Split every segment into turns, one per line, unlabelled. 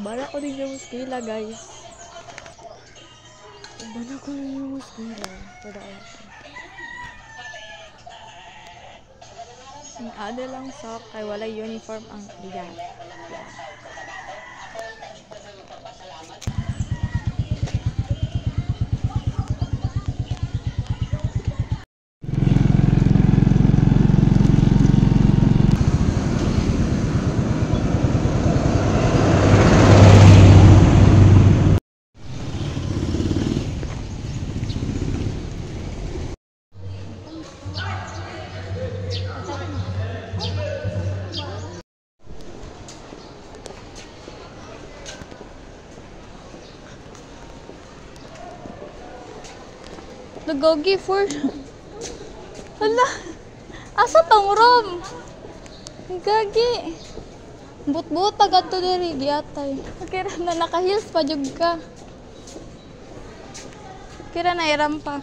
Bara ko din yung muskila, guys. Bara ko din yung muskila. Para ako. Ang ada lang sa kay wala uniform ang iya. Nagagi for. Hala. Asa tong room? Nagagi. But-but pag ato diri giatay. Kira na naka-heels pa jud ka. Kira na iram pa.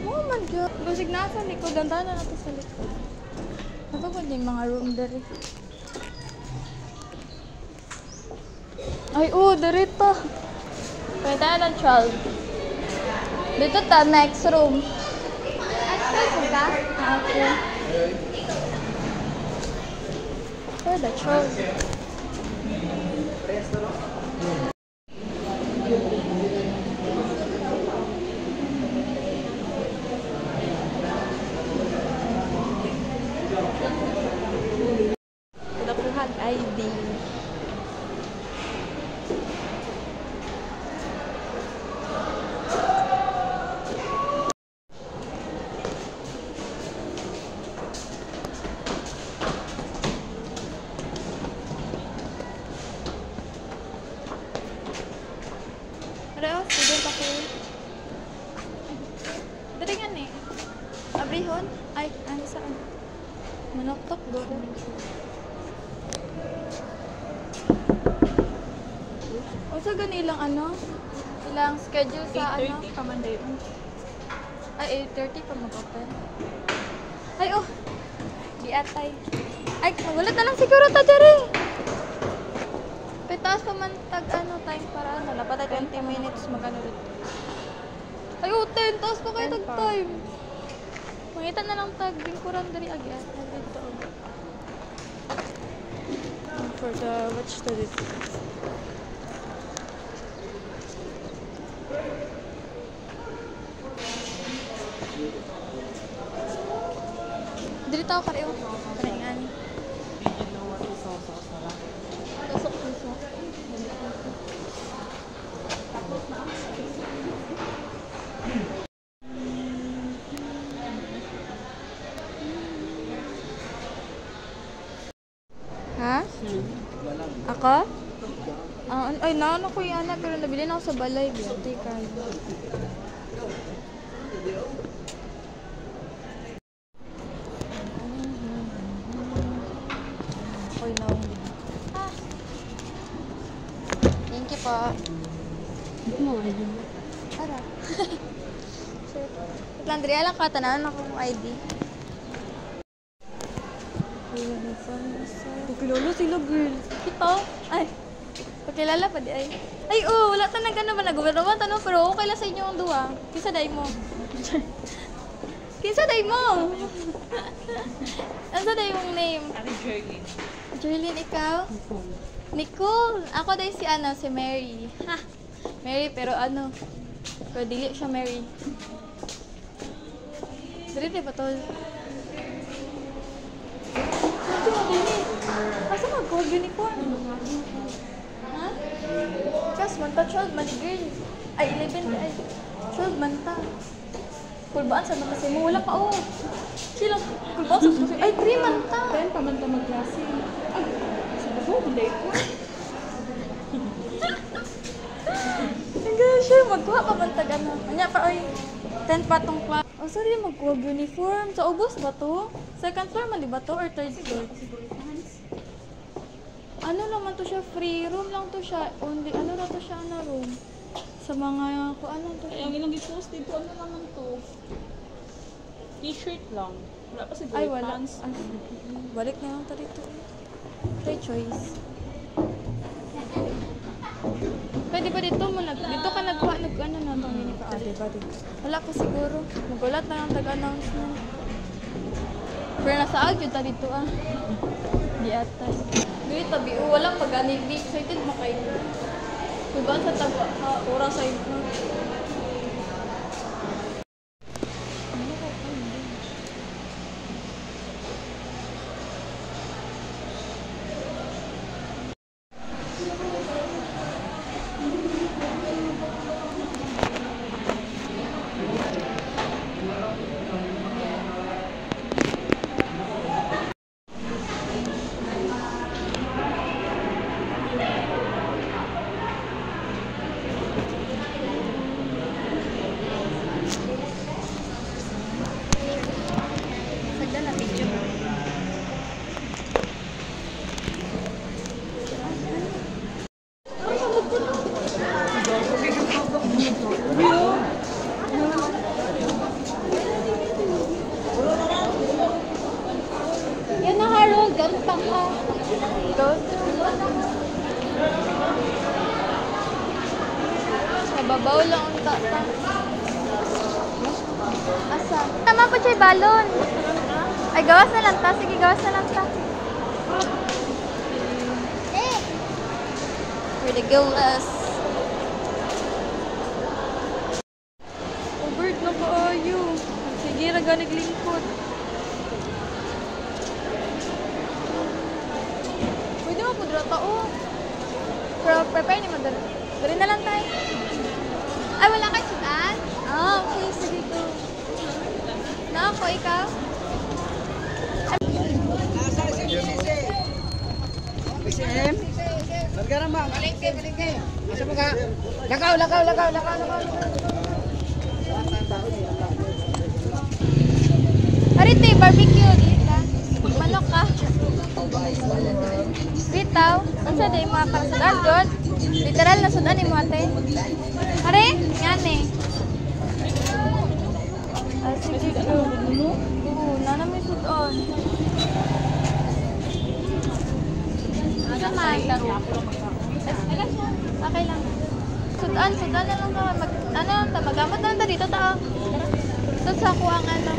Oh my God. Basig na sa likod. Dandahan na natin sa likod. Ito ba yung mga room dari? Ay, dari to. Pwede tayo ng 12. Dito ta, next room. Next room ka? Okay. Pwede, 12. ID. Pero, student ako. Dari nga ni. Abrihon? Ay, ano saan? Manoktok doon. O sa ganilang ano? Ilang schedule sa
8:30 pa man dayon.
Ay, 8:30 pa mag-open. Ay, oh! Di atay. Ay, magulat na lang siguro ta diri. Pitaas pa man tag ano, time para ano. Dapat ay 20 minutes mag-ano dito. Ay, oh, 10. Taas pa kayo tag time. Mangita na lang tag bingkuran diri agi atay dito. For the watch study. Dili tao kareho. Karingan. Tusok puso. Ha? Ako? Ay, naano ko yung anak pero nabili na ako sa balay. Beauty ka. Thank you po. Ara. Landria lang ka, tanawan ako ng ID. Pagkilala sila, girl. Kita? Ay. Pagkilala pa di ay. Ay, wala ta nag ano ba nag-government ano, pero okay lang sa inyo ang duwa. Kinsa day mo? Kinsa day mo? Ano day mong name?
Jerlyn.
Jerlyn, ikaw? Nicole. Ako day si ano, si Mary. Ha. Mary, pero ano? Pero dili siya Mary. Dili di ba to? Ito mo dili. Asa mag-gold unicorn? Ha? Kas, manta 12 man girl. Ay, 11 ay. 12 manta. Kulbaan sa mga mo. Wala pa Sila, kulbaan sa mga ay, 3 manta.
10 pa man ta magklase. Ay, sa buho, hindi ko.
Hanggang siya, magkuha pa man tag ano. Anya pa, 10 pa tong class. Oh, sorry, magkuha uniform. Sa ubos ba to? Second floor man, di ba to? Or third floor? Ano naman to siya? Free room lang to siya. Only, ano na to siya na room? Sa mga, kung ano to.
Ay, ang ilang i-post dito, ano naman to? T-shirt lang. Wala pa siguro
Ay, wala.
pants.
Ay, balik na lang tayo dito. Try choice. Pwede ba dito mo dito ka nagkuha ano na itong mini ka ate ba dito? Wala pa siguro. Magulat na lang tag-announcement. Pero nasa agyo ta dito ah. Di ata. Dito tabi walang pag-ani. Excited mo kayo. Tugan sa tagwa ha, oras sa imo. Sagdan na video. Yan na Harold, gantang ka. Nababaw lang ang tata. Asa? Tama po siya balon. Ay, gawas na lang ta. Sige, gawas na lang ta. Where the girl is. Oh, bird na ba ayo? Sige, raga naglingkod. Pwede mo po dito tao. Pero prepare ni mo dali. Dali na lang tayo. Ay, wala kayo sudan? Ah, okay. Sige, go. Na ako, ikaw?
BCM? Bargaran bang? Balik. Masa mo ka? Lakaw.
Arito yung barbecue dito. Manok ka. Bitaw. Ano sa day mga karasudan, God? Literal na sudan ni mo ate. Are? Yan eh. Ah, sige ko. Oo, nanami sudan. Ano man? Okay lang. Sudan na lang ka. Magamot na lang ta dito ta. Ito sa ako ang ano.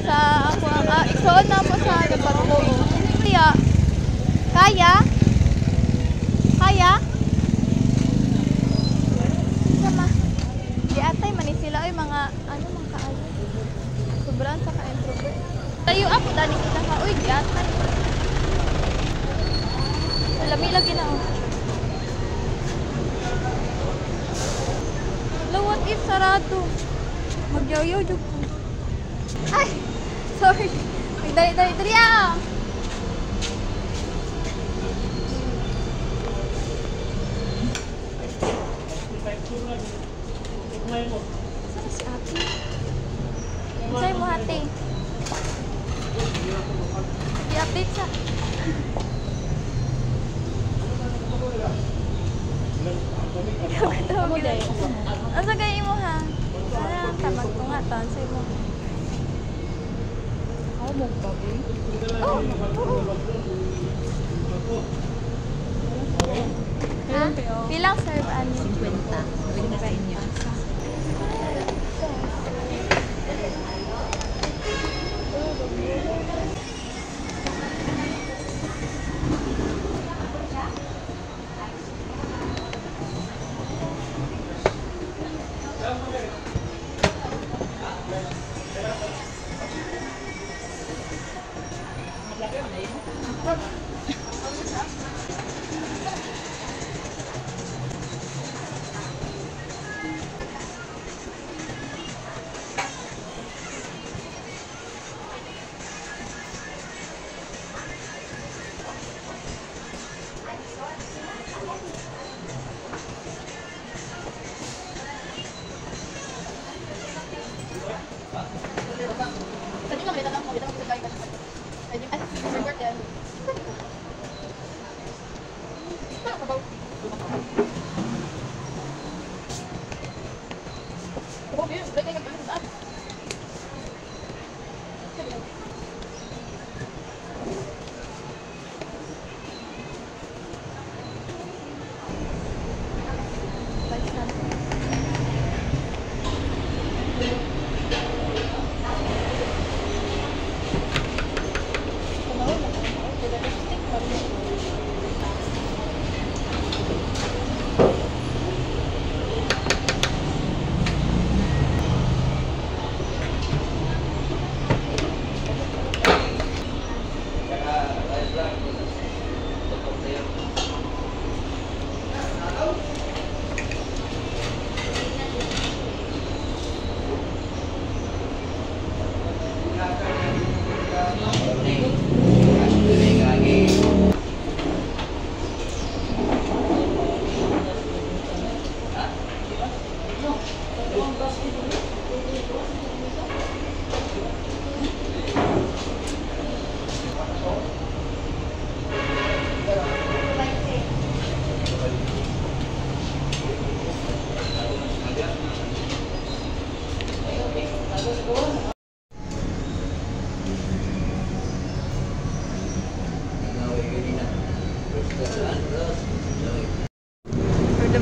Sa ako ang, isuon na mo sa dapat ko. Kaya? Sama. Di atay manis sila ay mga ano mga kaayo. Sobrang sa ka-introvert. Tayo ako dali kita ka. Uy, di atay. Lami lagi na oh. What if sarado? Magyaw-yaw jud ko. Ay! Sorry. Dali ah! Saan si ate? Saan mo ate? I-update sa... Ano sa gaya mo ha? Ano tamag ko nga to? Ansay mo.
Ako mo ba, eh?
Oo. Ha? Bilang serve ano?
50. Bili na sa inyo.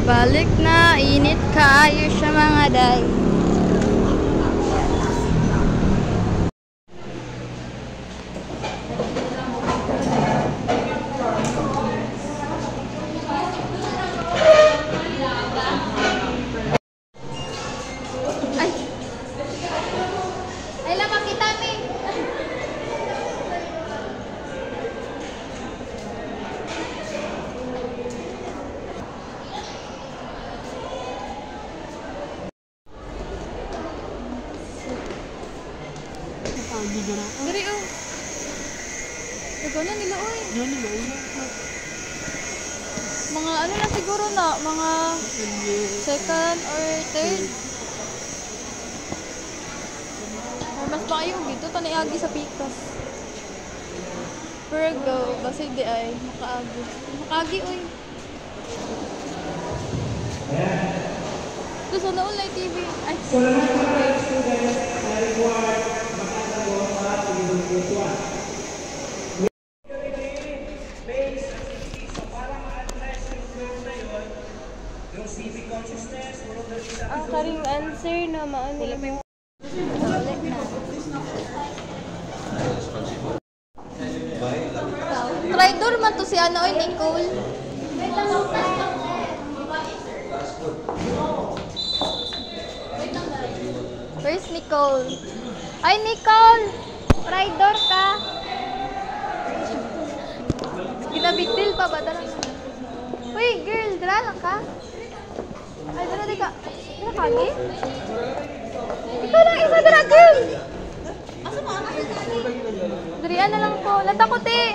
Balik na, init kayo siya mga day. Ay lang makita mi. Dari oh. Ikaw na nila oy. Mga ano na siguro na, mga second or third. Or mas maayo dito taniagi sa Picas. Pero go, basta di ay makaagi. Makaagi oy. Ito sa naulay TV. Ay.
Ang karing answer na maano yung
Traitor man to si ano oy Nicole. Where's Nicole? Ay Nicole! Traitor ka! Kinabig deal pa ba? Dala. Uy girl, dala lang ka? Ay dala di ka. Dala kagi? Ikaw lang isa dala girl! Asa mo? Darian na lang ko. Natakot eh!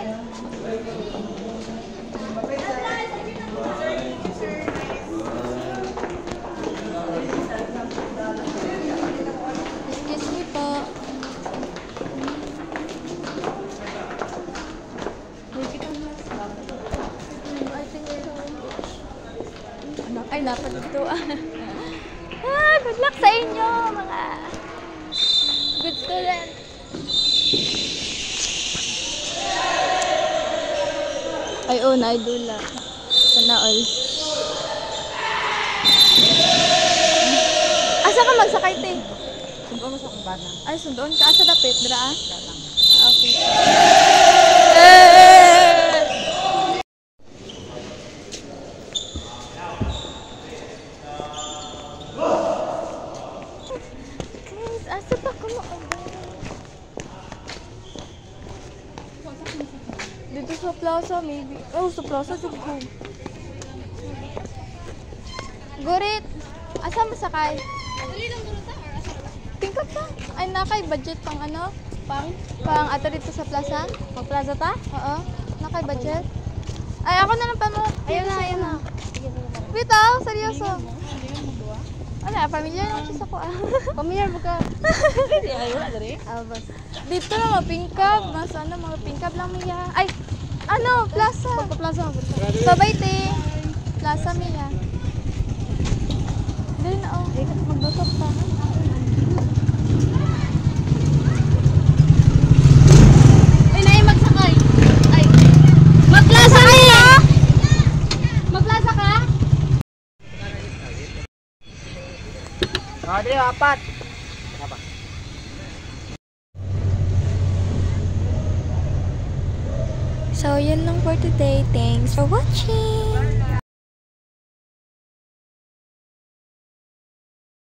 Excuse me po. Ay, dapat ito. Good luck sa inyo, mga good student. Ay, oh, naidula. Sana all. Asa ka magsakay, te?
sunduan mo sa kubana.
Ay, sundoon ka. Asa dapit, dira ah? Okay. Guys, asa pa ko mo? Dito sa plaza, maybe. Oh, sa plaza, dito ko. Gurit! Asa masakay? Tingkap pa. Ay, nakay budget pang ano? Pang ato dito sa plaza? Pang plaza ta? Oo. Nakay budget. Ay, ako na lang pa mo. Ayun na. Wait ah, seryoso. Ano, pamilyar lang siya sa ko ah.
Pamilyar mo ka. Hindi, ayaw na dari.
Bas. Dito na mga pingkab. Mas ano, mga pingkab lang miya. Ay, ano, plaza.
Plaza mo.
Babay te. Plaza miya. Dili na oh. Magbasok pa.
Dali, apat.
So, yun lang for today. Thanks for watching!